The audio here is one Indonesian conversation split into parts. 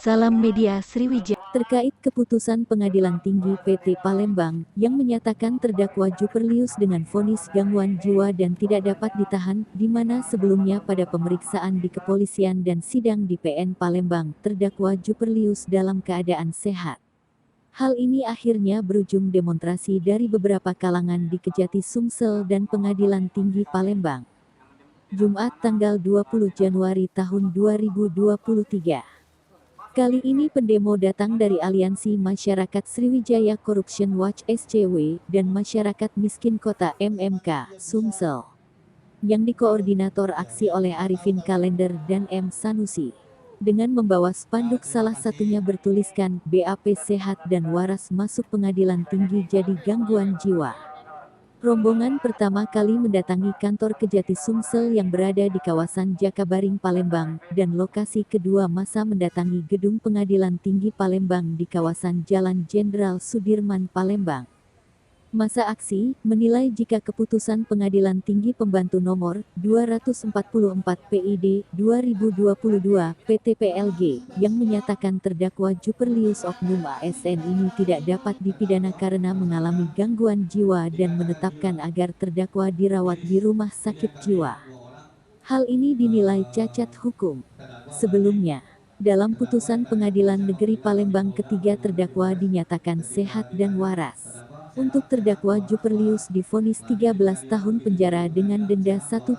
Salam Media Sriwijaya. Terkait keputusan Pengadilan Tinggi PT Palembang yang menyatakan terdakwa Juperlius dengan vonis gangguan jiwa dan tidak dapat ditahan, di mana sebelumnya pada pemeriksaan di kepolisian dan sidang di PN Palembang, terdakwa Juperlius dalam keadaan sehat. Hal ini akhirnya berujung demonstrasi dari beberapa kalangan di Kejati Sumsel dan Pengadilan Tinggi Palembang. Jumat tanggal 20 Januari tahun 2023. Kali ini pendemo datang dari Aliansi Masyarakat Sriwijaya Corruption Watch (SCW) dan Masyarakat Miskin Kota (MMK) Sumsel, yang dikoordinator aksi oleh Arifin Kalender dan M. Sanusi, dengan membawa spanduk salah satunya bertuliskan BAP Sehat dan Waras Masuk Pengadilan Tinggi Jadi Gangguan Jiwa. Rombongan pertama kali mendatangi kantor Kejati Sumsel yang berada di kawasan Jakabaring Palembang, dan lokasi kedua masa mendatangi gedung Pengadilan Tinggi Palembang di kawasan Jalan Jenderal Sudirman Palembang. Masa aksi menilai jika keputusan Pengadilan Tinggi Pembantu Nomor 244 PID 2022 PT PLG yang menyatakan terdakwa Juperlius Oknum ASN ini tidak dapat dipidana karena mengalami gangguan jiwa dan menetapkan agar terdakwa dirawat di rumah sakit jiwa. Hal ini dinilai cacat hukum. Sebelumnya, dalam putusan Pengadilan Negeri Palembang ketiga terdakwa dinyatakan sehat dan waras. Untuk terdakwa Juperlius divonis 13 tahun penjara dengan denda 1,5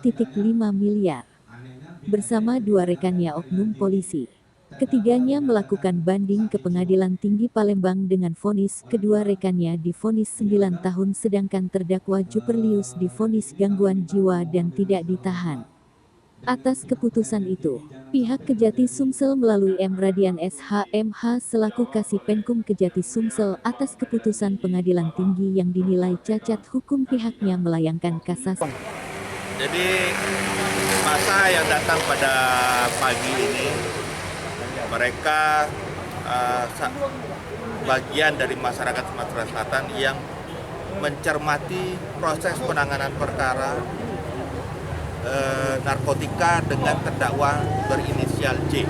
miliar. Bersama dua rekannya oknum polisi. Ketiganya melakukan banding ke Pengadilan Tinggi Palembang dengan vonis kedua rekannya divonis 9 tahun sedangkan terdakwa Juperlius divonis gangguan jiwa dan tidak ditahan. Atas keputusan itu, pihak Kejati Sumsel melalui M. Radian SHMH selaku Kasih Penkum Kejati Sumsel atas keputusan Pengadilan Tinggi yang dinilai cacat hukum pihaknya melayangkan kasasi. Jadi masa yang datang pada pagi ini, mereka bagian dari masyarakat Sumatera Selatan yang mencermati proses penanganan perkara narkotika dengan terdakwa berinisial J,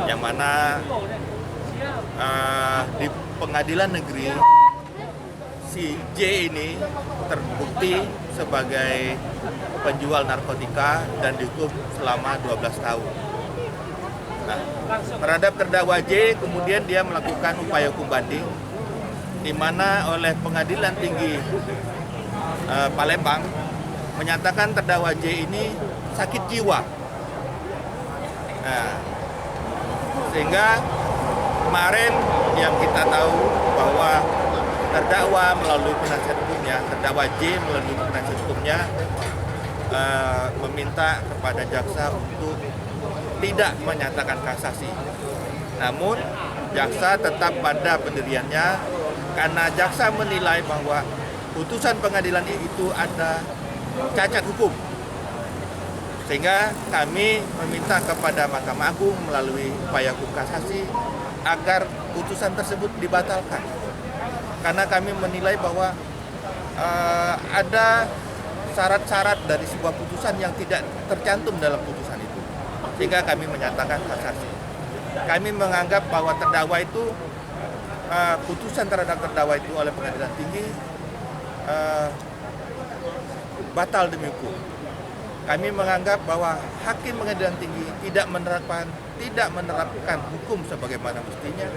yang mana di pengadilan negeri si J ini terbukti sebagai penjual narkotika dan dihukum selama 12 tahun. Nah, terhadap terdakwa J kemudian dia melakukan upaya hukum banding, di mana oleh Pengadilan Tinggi Palembang menyatakan terdakwa J ini sakit jiwa. Nah, sehingga kemarin yang kita tahu bahwa terdakwa melalui penasihat hukumnya, terdakwa J melalui penasihat hukumnya meminta kepada jaksa untuk tidak menyatakan kasasi. Namun jaksa tetap pada pendiriannya karena jaksa menilai bahwa putusan pengadilan itu ada cacat hukum, sehingga kami meminta kepada Mahkamah Agung melalui upaya hukum kasasi agar putusan tersebut dibatalkan, karena kami menilai bahwa ada syarat-syarat dari sebuah putusan yang tidak tercantum dalam putusan itu, sehingga kami menyatakan kasasi. Kami menganggap bahwa terdakwa itu putusan terhadap terdakwa itu oleh Pengadilan Tinggi batal demi hukum. Kami menganggap bahwa hakim Pengadilan Tinggi tidak menerapkan hukum sebagaimana mestinya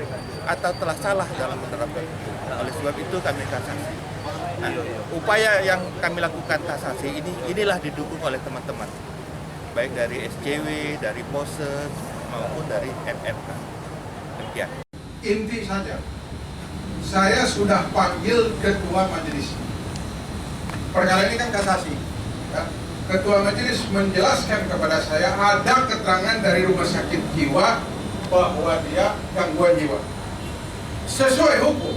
atau telah salah dalam menerapkan hukum. Oleh sebab itu kami kasasi. Nah, upaya yang kami lakukan kasasi inilah didukung oleh teman-teman, baik dari SCW, dari Polsek maupun dari MMK. Demikian. Inti saja, saya sudah panggil ketua majelis. Perkara ini kan kasasi. Ya. Ketua majelis menjelaskan kepada saya ada keterangan dari rumah sakit jiwa bahwa dia gangguan jiwa. Sesuai hukum,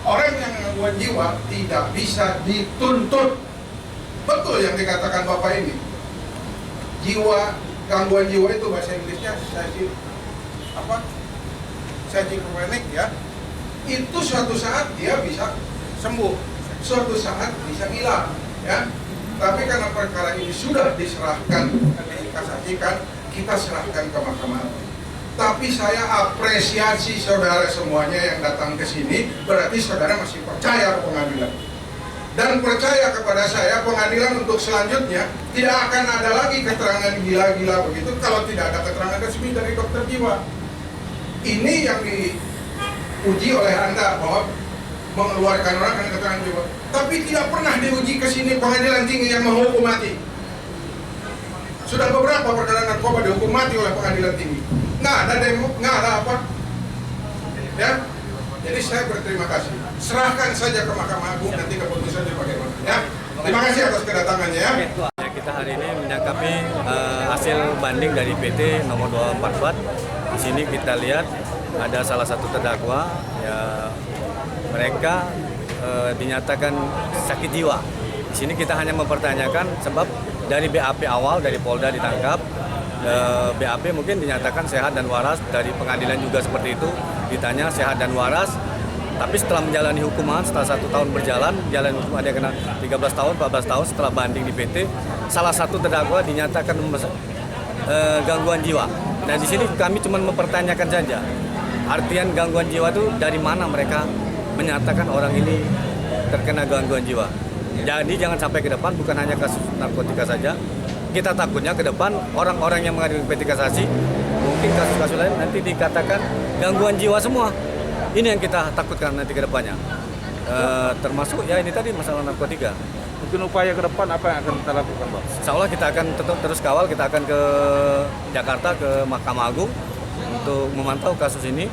orang yang gangguan jiwa tidak bisa dituntut. Betul yang dikatakan Bapak ini. Gangguan jiwa itu bahasa Inggrisnya schizophrenic ya. Itu suatu saat dia bisa sembuh, suatu saat bisa hilang ya. Tapi karena perkara ini sudah diserahkan, dikasasikan, kita serahkan ke Mahkamah Agung. Tapi saya apresiasi saudara semuanya yang datang ke sini, berarti saudara masih percaya ke pengadilan. Dan percaya kepada saya, pengadilan untuk selanjutnya tidak akan ada lagi keterangan gila-gila begitu kalau tidak ada keterangan resmi dari dokter jiwa. Ini yang diuji oleh Anda bahwa mengeluarkan orang dengan keterangan jiwa. Tapi tidak pernah diuji ke sini pengadilan tinggi yang menghukum mati. Sudah beberapa perkara narkoba dihukum mati oleh pengadilan tinggi. Nggak ada demo, nggak ada apa. Ya, jadi saya berterima kasih. Serahkan saja ke Mahkamah Agung nanti keputusannya bagaimana. Ya, terima kasih atas kedatangannya. Ya. Ya, kita hari ini menyangkapi hasil banding dari PT nomor 244. Di sini kita lihat ada salah satu terdakwa, ya mereka dinyatakan sakit jiwa. Di sini kita hanya mempertanyakan sebab dari BAP awal dari Polda ditangkap. BAP mungkin dinyatakan sehat dan waras, dari pengadilan juga seperti itu, ditanya sehat dan waras, tapi setelah menjalani hukuman, setelah 1 tahun berjalan, jalan hukuman dia kena 13 tahun, 14 tahun setelah banding di PT, salah satu terdakwa dinyatakan gangguan jiwa. Dan di sini kami cuma mempertanyakan saja, artian gangguan jiwa itu dari mana mereka menyatakan orang ini terkena gangguan jiwa. Jadi jangan sampai ke depan bukan hanya kasus narkotika saja. Kita takutnya ke depan orang-orang yang mengajukan PT Kasasi mungkin kasus-kasus lain nanti dikatakan gangguan jiwa semua. Ini yang kita takutkan nanti ke depannya. Termasuk ya ini tadi masalah narkotika. Mungkin upaya ke depan apa yang akan kita lakukan, Bang? Insya Allah kita akan tetap terus kawal, kita akan ke Jakarta, ke Mahkamah Agung untuk memantau kasus ini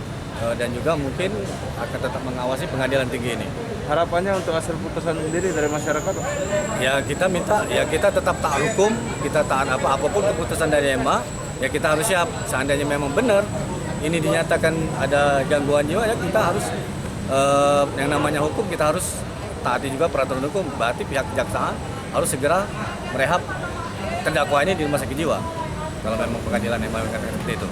dan juga mungkin akan tetap mengawasi pengadilan tinggi ini. Harapannya untuk hasil putusan sendiri dari masyarakat, Bang? Ya kita minta, ya kita tetap taat hukum, kita taat apapun keputusan dari MA, ya kita harus siap. Seandainya memang benar ini dinyatakan ada gangguan jiwa, ya kita harus yang namanya hukum kita harus taati juga peraturan hukum. Berarti pihak kejaksaan harus segera merehab terdakwa ini di rumah sakit jiwa. Kalau memang pengadilan yang mengatakan seperti itu.